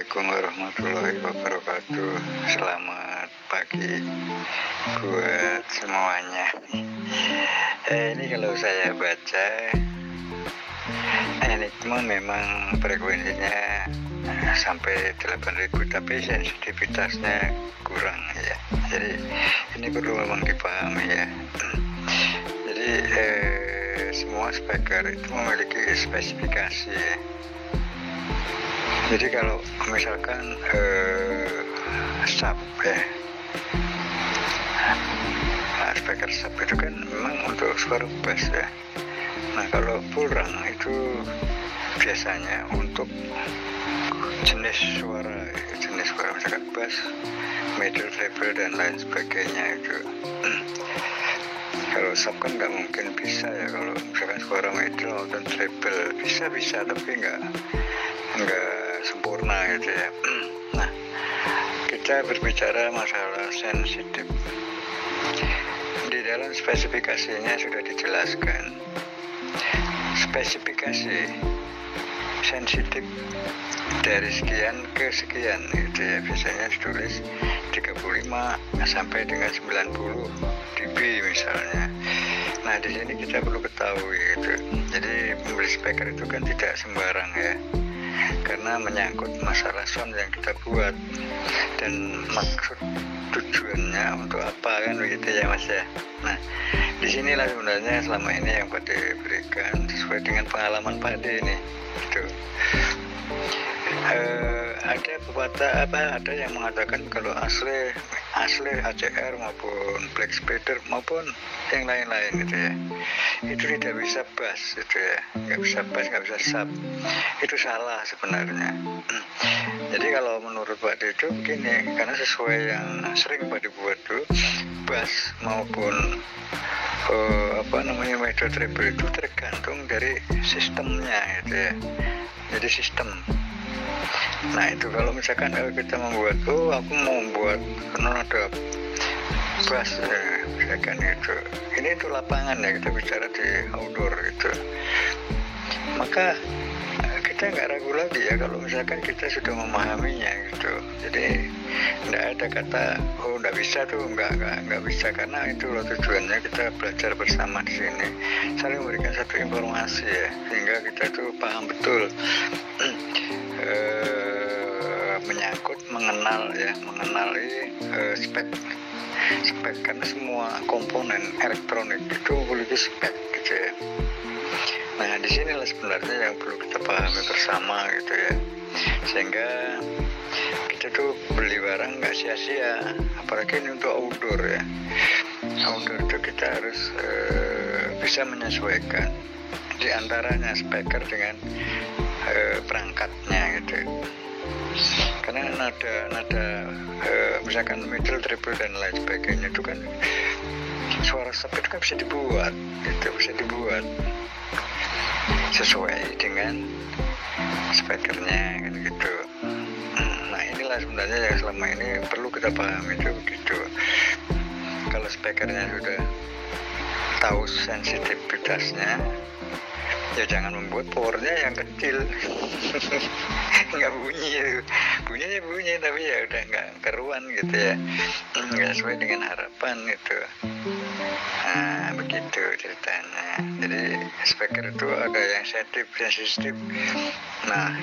Assalamualaikum warahmatullahi wabarakatuh. Selamat pagi buat semuanya. Ini kalau saya baca, Enigma memang frekuensinya sampai 8.000, tapi sensitivitasnya kurang ya. Jadi ini perlu memang dipahami ya. Jadi semua speaker itu memiliki spesifikasi ya. Jadi kalau misalkan sub ya, speaker sub itu kan memang untuk suara bass ya. Nah kalau pulrang itu biasanya untuk jenis suara misalkan bass, middle, treble dan lain sebagainya itu. Kalau sub kan nggak mungkin bisa ya, kalau misalkan suara middle atau treble bisa tapi nggak sempurna gitu ya. Nah, kita berbicara masalah sensitif. Di dalam spesifikasinya sudah dijelaskan. Spesifikasi sensitif dari sekian ke sekian gitu ya. Biasanya ditulis 35 sampai dengan 90 dB misalnya. Nah, di sini kita perlu ketahui gitu. Jadi membeli speaker itu kan tidak sembarang ya, karena menyangkut masalah sound yang kita buat dan maksud tujuannya untuk apa kan begitu ya Mas ya. Nah, disinilah sebenarnya selama ini yang Pak De berikan sesuai dengan pengalaman Pak De ini gitu. Ada pepatah ada yang mengatakan kalau asli ACR maupun Black Spider maupun yang lain-lain gitu ya, itu tidak bisa bass gitu ya, nggak bisa bass, nggak bisa sub. Itu salah sebenarnya. Jadi kalau menurut Pak De itu begini, karena sesuai yang sering Pak De buat tuh, bass maupun middle treble itu tergantung dari sistemnya gitu ya. Jadi sistem. Nah itu kalau misalkan kita membuat, aku mau membuat ada bass ya, misalkan itu, ini itu lapangan ya, kita bicara di outdoor itu, maka kita nggak ragu lagi ya kalau misalkan kita sudah memahaminya gitu. Jadi nggak ada kata nggak bisa tuh, nggak bisa, karena itu loh tujuannya kita belajar bersama di sini, saling memberikan satu informasi ya, sehingga kita tuh paham betul. Menyangkut mengenali spek, karena semua komponen elektronik itu memiliki spek gitu ya. Nah disinilah sebenarnya yang perlu kita pahami bersama gitu ya, sehingga kita tuh beli barang nggak sia-sia, apalagi ini untuk outdoor ya. Outdoor itu kita harus bisa menyesuaikan di antaranya speaker dengan perangkatnya gitu. Karena nada misalkan middle, treble dan lain sebagainya itu kan suara sub itu kan bisa dibuat sesuai dengan speakernya kan gitu. Nah inilah sebenarnya yang selama ini perlu kita pahami itu begitu. Kalau speakernya sudah tahu sensitivitasnya, ya jangan membuat powernya yang kecil. Nggak bunyinya bunyi tapi ya udah nggak keruan gitu ya, nggak sesuai dengan harapan gitu. Nah begitu ceritanya. Jadi speaker itu ada yang sensitif. Nah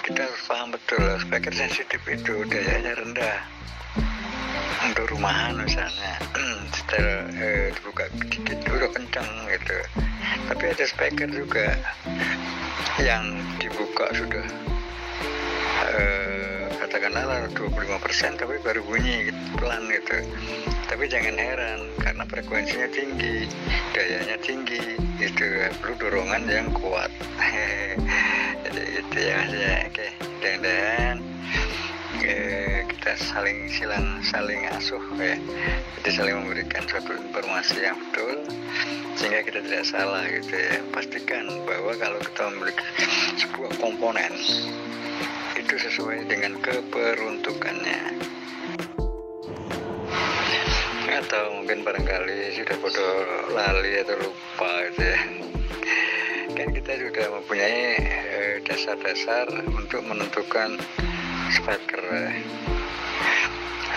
kita harus paham betul, speaker sensitif itu dayanya rendah untuk rumahan misalnya, setelah dibuka dikit udah kencang gitu. Tapi ada speaker juga yang dibuka sudah katakanlah 25% tapi baru bunyi pelan gitu. Tapi jangan heran karena frekuensinya tinggi, dayanya tinggi gitu, perlu dorongan yang kuat. Jadi gitu ya Mas ya. Oke, dan kita saling asuh ya. Jadi saling memberikan suatu informasi yang betul sehingga kita tidak salah gitu ya. Pastikan bahwa kalau kita memiliki sebuah komponen itu sesuai dengan keperuntukannya. Atau mungkin barangkali sudah bodoh lali atau lupa gitu ya. Kan kita sudah mempunyai dasar-dasar untuk menentukan speaker.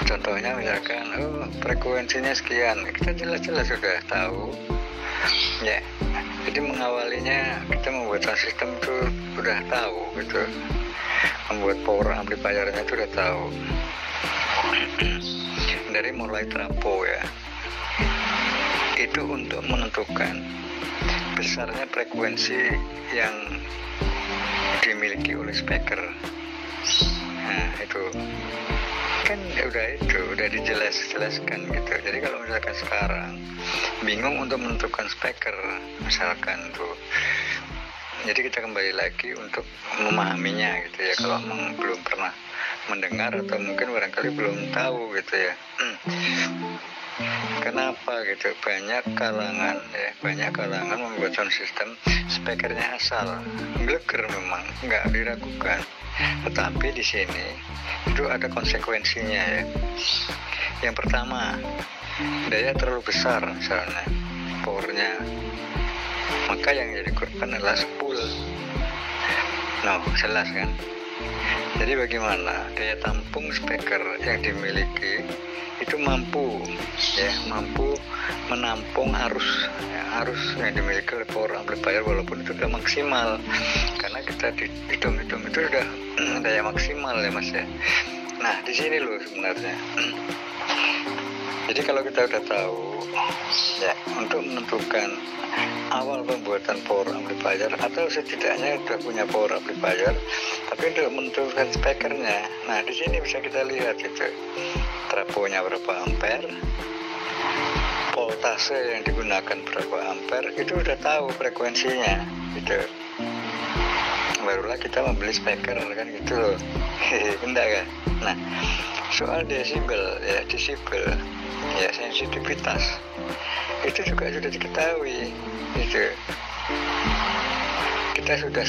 Contohnya misalkan frekuensinya sekian, kita jelas-jelas sudah tahu ya. Jadi mengawalinya kita membuat sound system itu sudah tahu gitu, membuat power amplifiernya itu sudah tahu dari mulai trapo ya, itu untuk menentukan besarnya frekuensi yang dimiliki oleh speaker. Nah itu kan udah dijelaskan gitu. Jadi kalau misalkan sekarang bingung untuk menentukan speaker misalkan tuh, jadi kita kembali lagi untuk memahaminya gitu ya, kalau belum pernah mendengar atau mungkin barangkali belum tahu gitu ya. Kenapa gitu, banyak kalangan membuat sound system speakernya asal, geleger memang, nggak diragukan. Tetapi di sini itu ada konsekuensinya ya. Yang pertama, daya terlalu besar misalnya, powernya, maka yang jadi korban adalah spool. Jelas kan? Jadi bagaimana daya tampung speaker yang dimiliki itu mampu menampung arus yang dimiliki oleh power amplifier, walaupun itu sudah maksimal, karena kita hitung-hitung itu sudah daya maksimal ya mas ya. Nah di sini loh sebenarnya. Jadi kalau kita udah tahu ya, untuk menentukan awal pembuatan power amplifier, atau setidaknya sudah punya power amplifier tapi untuk menentukan speakernya, nah di sini bisa kita lihat itu trafonya berapa ampere, voltase yang digunakan berapa ampere, itu udah tahu frekuensinya gitu. Barulah kita membeli speaker kan gitu loh. Enggak kan? Nah soal desibel ya, sensitivitas itu juga sudah diketahui gitu. Kita sudah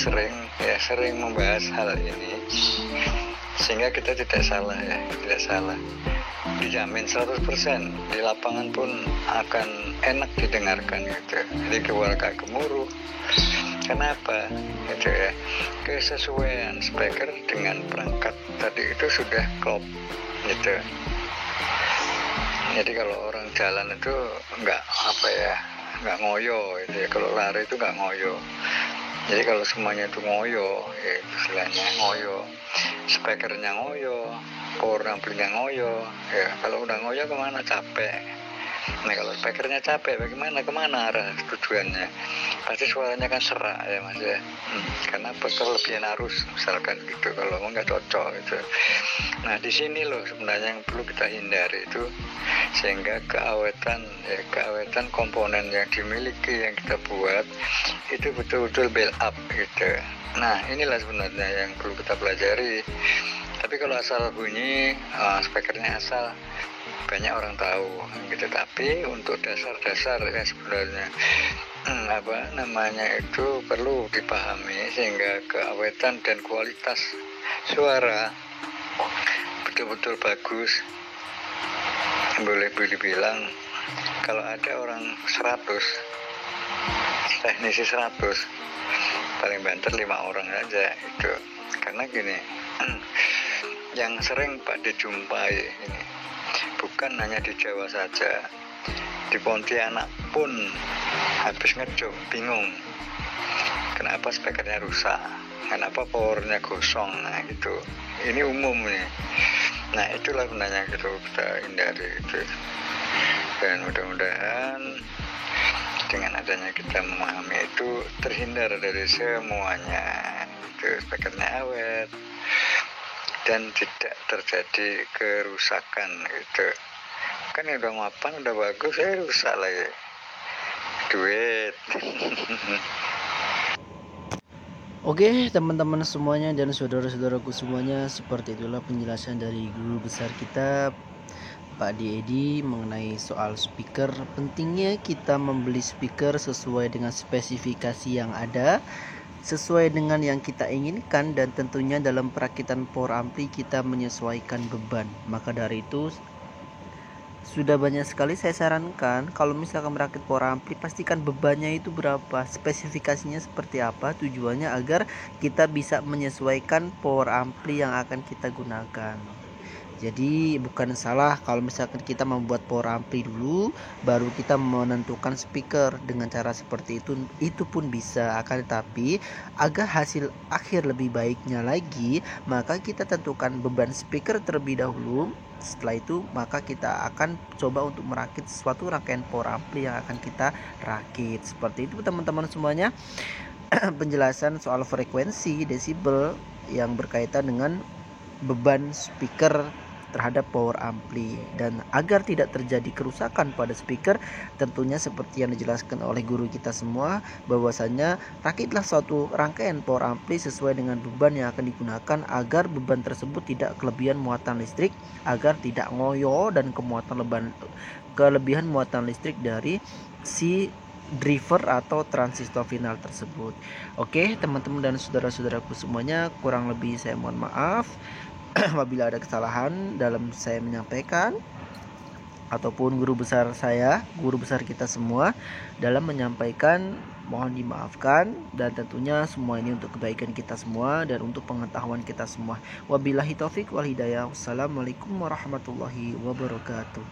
sering membahas hal ini, sehingga kita tidak salah, dijamin 100% di lapangan pun akan enak didengarkan gitu. Jadi keluarga gemuruh. Kenapa? Gitu ya. Kesesuaian speaker dengan perangkat tadi itu sudah klop gitu. Jadi kalau orang jalan itu nggak ngoyo gitu ya. Kalau lari itu nggak ngoyo. Jadi kalau semuanya itu ngoyo, ya istilahnya ngoyo, speakernya ngoyo, power amplinya ngoyo, ya kalau udah ngoyo kemana, capek. Nah kalau speakernya capek, kemana arah tujuannya? Pasti suaranya kan serak ya mas ya, karena kelebihan arus misalkan gitu. Kalau nggak cocok gitu. Nah di sini loh sebenarnya yang perlu kita hindari itu, sehingga keawetan komponen yang dimiliki yang kita buat itu betul-betul build up gitu. Nah inilah sebenarnya yang perlu kita pelajari. Tapi kalau asal bunyi, speakernya asal, banyak orang tahu gitu. Tapi untuk dasar-dasar ya sebenarnya itu perlu dipahami, sehingga keawetan dan kualitas suara betul-betul bagus. Boleh dibilang kalau ada orang 100, teknisi 100, paling banter 5 orang aja itu. Karena gini, yang sering Pak dijumpai ini bukan hanya di Jawa saja, di Pontianak pun habis ngejob bingung kenapa speakernya rusak, kenapa powernya gosong. Nah gitu, ini umum nih. Nah itulah sebenarnya gitu kita hindari itu. Dan mudah-mudahan dengan adanya kita memahami itu, terhindar dari semuanya itu, speakernya awet dan tidak terjadi kerusakan gitu. Kan udah mapan, udah bagus, rusak lagi, duit. Oke teman-teman semuanya dan saudara-saudaraku semuanya, seperti itulah penjelasan dari guru besar kita Pak Edi mengenai soal speaker. Pentingnya kita membeli speaker sesuai dengan spesifikasi yang ada, sesuai dengan yang kita inginkan, dan tentunya dalam perakitan power ampli kita menyesuaikan beban. Maka dari itu sudah banyak sekali saya sarankan kalau misalkan merakit power ampli, pastikan bebannya itu berapa, spesifikasinya seperti apa, tujuannya agar kita bisa menyesuaikan power ampli yang akan kita gunakan. Jadi bukan salah kalau misalkan kita membuat power ampli dulu baru kita menentukan speaker. Dengan cara seperti itu pun bisa. Akan tetapi agar hasil akhir lebih baiknya lagi, maka kita tentukan beban speaker terlebih dahulu. Setelah itu maka kita akan coba untuk merakit suatu rangkaian power ampli yang akan kita rakit. Seperti itu teman-teman semuanya. Penjelasan soal frekuensi desibel yang berkaitan dengan beban speaker terhadap power ampli. Dan agar tidak terjadi kerusakan pada speaker, tentunya seperti yang dijelaskan oleh guru kita semua, bahwasanya rakitlah suatu rangkaian power ampli sesuai dengan beban yang akan digunakan agar beban tersebut tidak kelebihan muatan listrik, agar tidak ngoyo dan kelebihan muatan listrik dari si driver atau transistor final tersebut. Oke teman-teman dan saudara-saudaraku semuanya, kurang lebih saya mohon maaf apabila ada kesalahan dalam saya menyampaikan, ataupun guru besar kita semua dalam menyampaikan, mohon dimaafkan. Dan tentunya semua ini untuk kebaikan kita semua dan untuk pengetahuan kita semua. Wabillahi taufik wal hidayah. Wassalamualaikum warahmatullahi wabarakatuh.